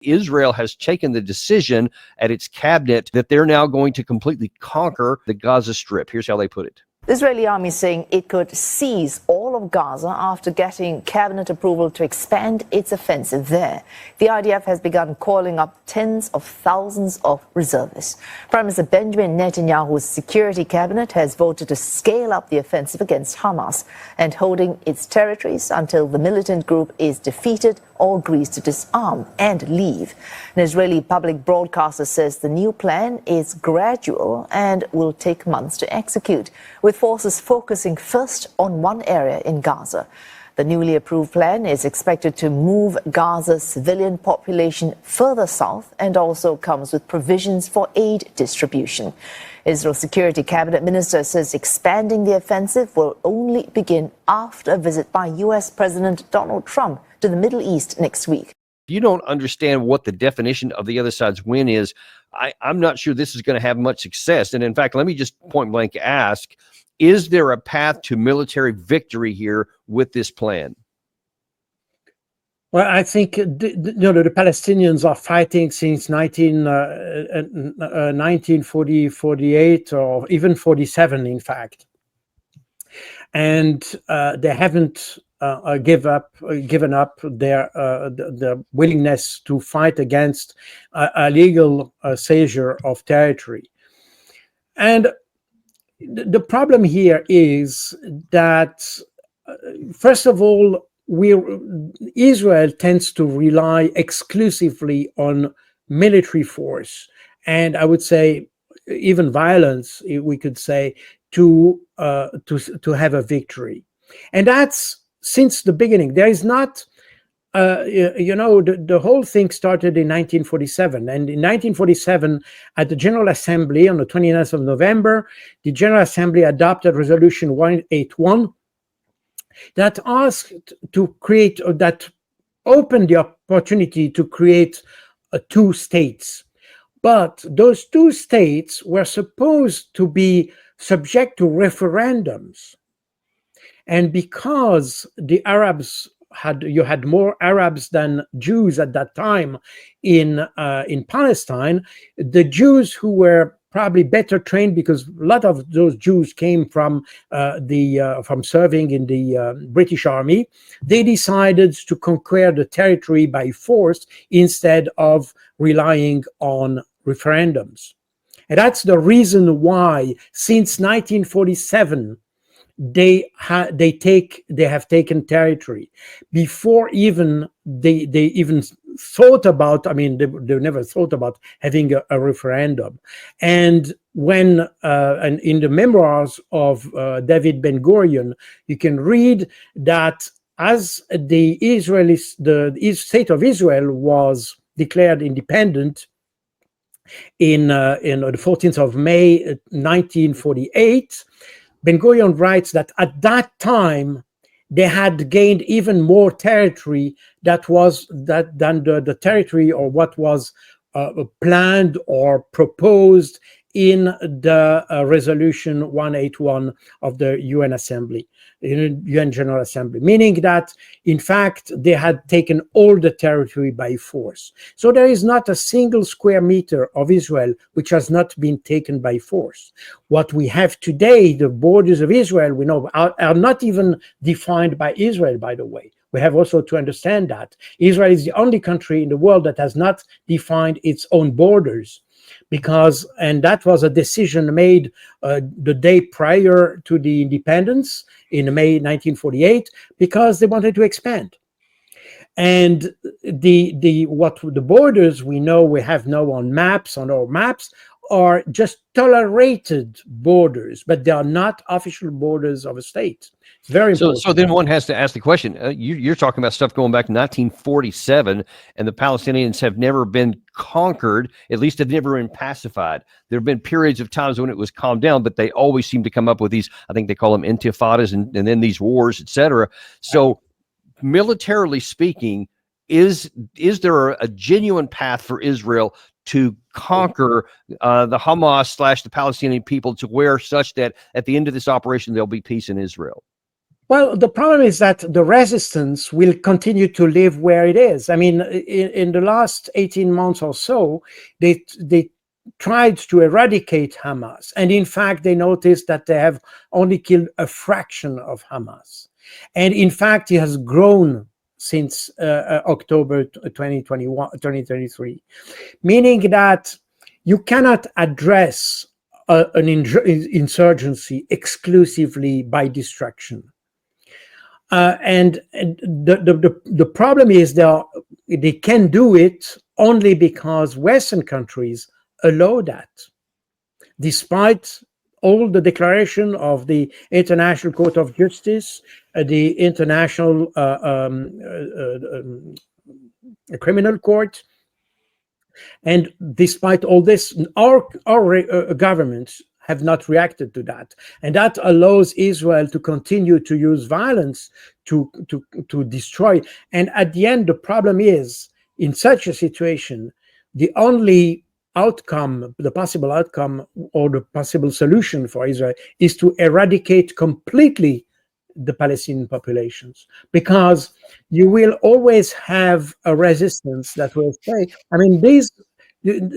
Israel has taken the decision at its cabinet that they're now going to completely conquer the Gaza Strip. Here's how they put it. The Israeli army saying it could seize all of Gaza after getting cabinet approval to expand its offensive there. The IDF has begun calling up tens of thousands of reservists. Prime Minister Benjamin Netanyahu's security cabinet has voted to scale up the offensive against Hamas and holding its territories until the militant group is defeated or agrees to disarm and leave. An Israeli public broadcaster says the new plan is gradual and will take months to execute, with forces focusing first on one area in Gaza. The newly approved plan is expected to move Gaza's civilian population further south and also comes with provisions for aid distribution. Israel's security cabinet minister says expanding the offensive will only begin after a visit by U.S. President Donald Trump to the Middle East next week. If you don't understand what the definition of the other side's win is, I'm not sure this is going to have much success. And in fact, let me just point blank ask, is there a path to military victory here with this plan? Well, I think the Palestinians are fighting since 1940, 48, or even 47, in fact. And they haven't given up their willingness to fight against illegal seizure of territory. And the problem here is that, first of all, Israel tends to rely exclusively on military force, and I would say even violence, we could say, to have a victory. And that's since the beginning. There is not, the whole thing started in 1947. And in 1947, at the General Assembly on the 29th of November, the General Assembly adopted Resolution 181 that asked to create, that opened the opportunity to create two states. But those two states were supposed to be subject to referendums. And because the Arabs you had more Arabs than Jews at that time in Palestine, the Jews who were probably better trained, because a lot of those Jews came from serving in the British Army, they decided to conquer the territory by force instead of relying on referendums. And that's the reason why, since 1947, they have taken territory. Before even they even thought about, I mean, they never thought about having a referendum. And when and in the memoirs of David Ben-Gurion, you can read that as the state of Israel was declared independent in the 14th of May 1948, Ben-Gurion writes that at that time they had gained even more territory than the territory or what was planned or proposed in the Resolution 181 of the UN General Assembly, meaning that, in fact, they had taken all the territory by force. So there is not a single square meter of Israel which has not been taken by force. What we have today, the borders of Israel, we know, are not even defined by Israel, by the way. We have also to understand that Israel is the only country in the world that has not defined its own borders. And that was a decision made the day prior to the independence in May 1948, because they wanted to expand. And the borders we have now on our maps, are just tolerated borders, but they are not official borders of a state. It's very important. So then one has to ask the question, you're talking about stuff going back to 1947, and the Palestinians have never been conquered, at least have never been pacified. There have been periods of times when it was calmed down, but they always seem to come up with these, I think they call them intifadas, and then these wars, etc. So militarily speaking, is there a genuine path for Israel to conquer the Hamas / the Palestinian people to where such that at the end of this operation there'll be peace in Israel? Well, the problem is that the resistance will continue to live where it is. I mean, in the last 18 months or so, they tried to eradicate Hamas. And in fact, they noticed that they have only killed a fraction of Hamas. And in fact, it has grown since October 2023, meaning that you cannot address an insurgency exclusively by destruction. And the problem is they can do it only because Western countries allow that, despite all the declaration of the International Court of Justice, the International Criminal Court, and despite all this, our governments have not reacted to that, and that allows Israel to continue to use violence to destroy. And at the end, the problem is, in such a situation, the only outcome, the possible outcome or the possible solution for Israel is to eradicate completely the Palestinian populations, because you will always have a resistance that will say, I mean,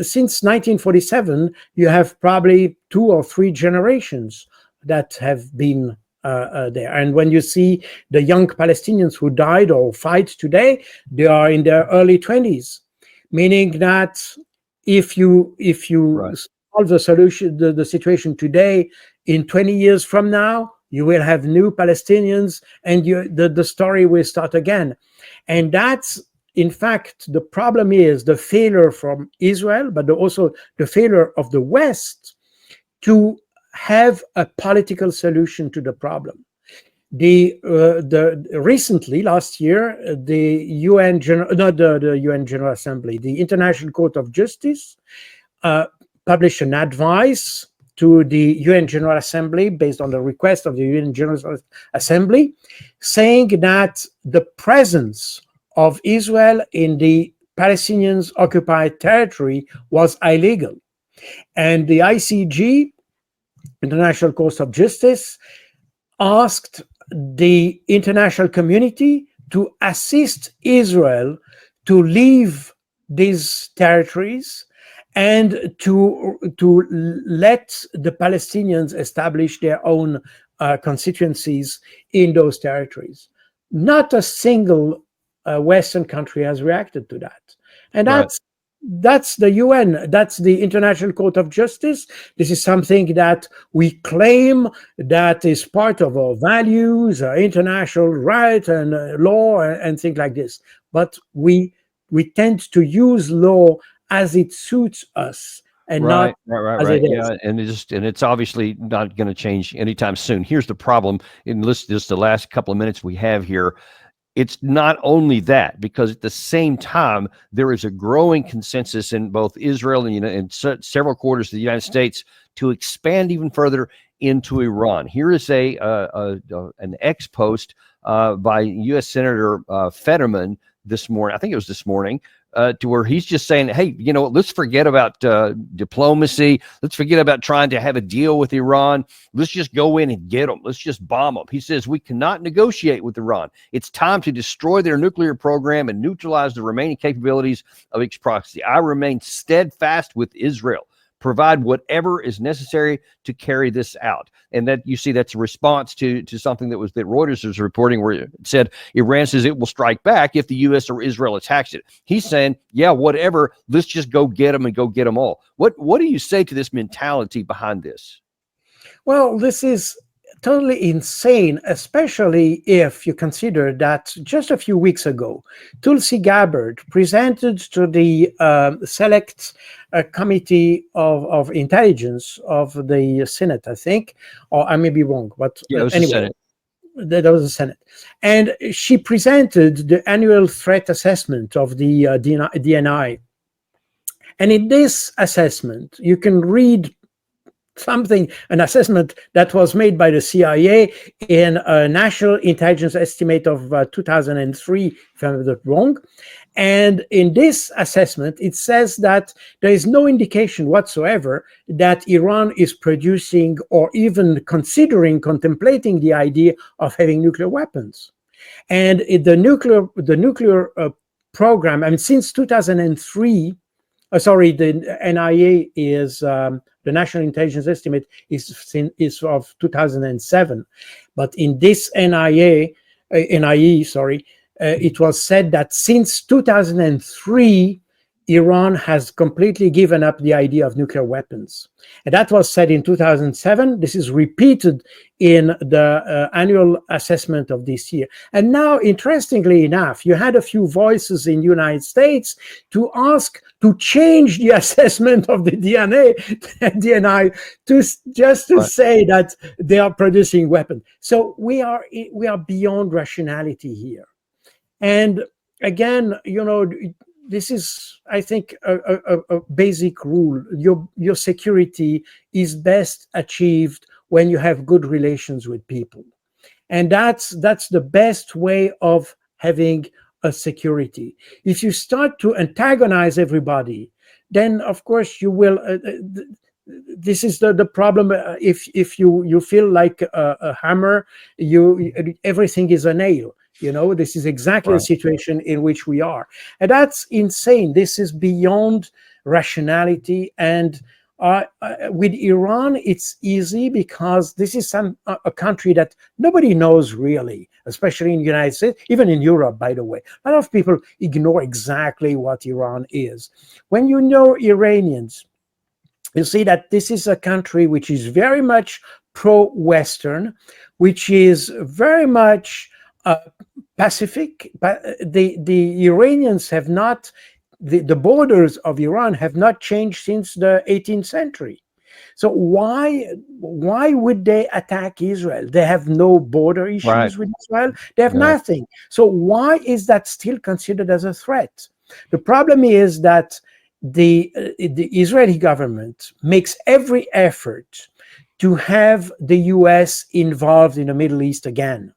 since 1947, you have probably 2 or 3 generations that have been there. And when you see the young Palestinians who died or fight today, they are in their early 20s, meaning that if you Right. solve the situation today, in 20 years from now, you will have new Palestinians, and the story will start again. And that's, in fact, the problem is the failure from Israel, but also the failure of the West to have a political solution to the problem. Recently, last year, the UN General Assembly, the International Court of Justice, published an advice to the UN General Assembly based on the request of the UN General Assembly, saying that the presence of Israel in the Palestinians' occupied territory was illegal. And the ICJ, International Court of Justice, asked the international community to assist Israel to leave these territories and to let the Palestinians establish their own constituencies in those territories. Not a single Western country has reacted to that. And that's the UN, that's the International Court of Justice. This is something that we claim that is part of our values, international right and law and things like this. But we tend to use law as it suits us, and not as it is. Yeah, and it's obviously not going to change anytime soon. Here's the problem. In just the last couple of minutes we have here, it's not only that, because at the same time there is a growing consensus in both Israel and several quarters of the United States to expand even further into Iran. Here is an ex post by U.S. Senator Fetterman this morning. I think it was this morning. To where he's just saying, hey, let's forget about diplomacy. Let's forget about trying to have a deal with Iran. Let's just go in and get them. Let's just bomb them. He says we cannot negotiate with Iran. It's time to destroy their nuclear program and neutralize the remaining capabilities of its proxy. I remain steadfast with Israel. Provide whatever is necessary to carry this out. And that, you see, that's a response to something that Reuters was reporting, where it said Iran says it will strike back if the U.S. or Israel attacks it. He's saying, yeah, whatever, let's just go get them and go get them all. What do you say to this mentality behind this? Well, this is totally insane, especially if you consider that just a few weeks ago, Tulsi Gabbard presented to the Select Committee of Intelligence of the Senate, I think, or I may be wrong, but yeah, it was anyway. the Senate. That was the Senate. And she presented the annual threat assessment of the DNI. And in this assessment, you can read an assessment that was made by the CIA in a national intelligence estimate of 2003, if I'm not wrong. And in this assessment, it says that there is no indication whatsoever that Iran is producing or even contemplating the idea of having nuclear weapons. And the nuclear program, I mean, since 2003, the NIA is the National Intelligence Estimate is of 2007, but in this NIE, it was said that since 2003, Iran has completely given up the idea of nuclear weapons. And that was said in 2007. This is repeated in the annual assessment of this year. And now, interestingly enough, you had a few voices in the United States to ask to change the assessment of the DNI to say that they are producing weapons. So we are beyond rationality here. And again, this is, I think, a basic rule. Your security is best achieved when you have good relations with people. And that's the best way of having a security. If you start to antagonize everybody, then of course you will, this is the problem. If you feel like a hammer, everything is a nail. This is exactly the situation in which we are. And that's insane. This is beyond rationality. And with Iran, it's easy because this is a country that nobody knows really, especially in the United States, even in Europe, by the way. A lot of people ignore exactly what Iran is. When you know Iranians, you see that this is a country which is very much pro-Western, which is very much Pacific, but the Iranians have not, the borders of Iran have not changed since the 18th century. So why would they attack Israel? They have no border issues with Israel. They have nothing. So why is that still considered as a threat? The problem is that the Israeli government makes every effort to have the US involved in the Middle East again.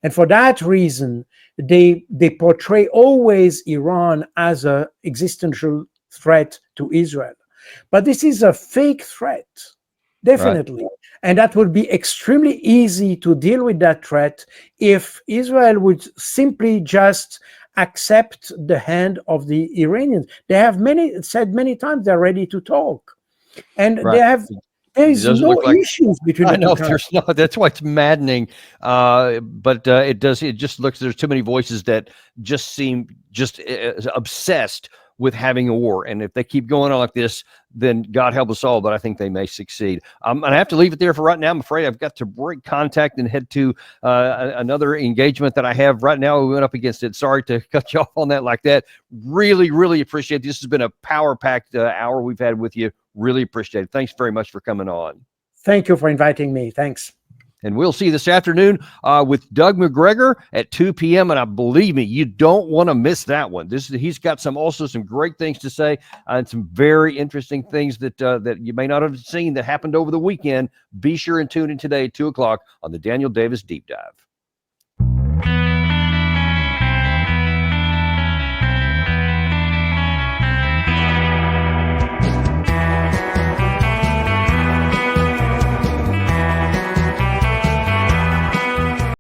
And for that reason, they portray always Iran as an existential threat to Israel. But this is a fake threat, definitely. Right. And that would be extremely easy to deal with that threat if Israel would simply just accept the hand of the Iranians. They have said many times they're ready to talk. And there is no issues between the two countries. There's not. That's why it's maddening. But it just looks, there's too many voices that just seem obsessed with having a war. And if they keep going on like this, then God help us all, but I think they may succeed. And I have to leave it there for right now. I'm afraid I've got to break contact and head to another engagement that I have right now. We went up against it. Sorry to cut you off on that like that. Really, really appreciate it. This has been a power-packed hour we've had with you. Really appreciate it. Thanks very much for coming on. Thank you for inviting me. Thanks. And we'll see you this afternoon with Doug McGregor at 2 p.m. And believe me, you don't want to miss that one. He's got some great things to say and some very interesting things that you may not have seen that happened over the weekend. Be sure and tune in today at 2 o'clock on the Daniel Davis Deep Dive.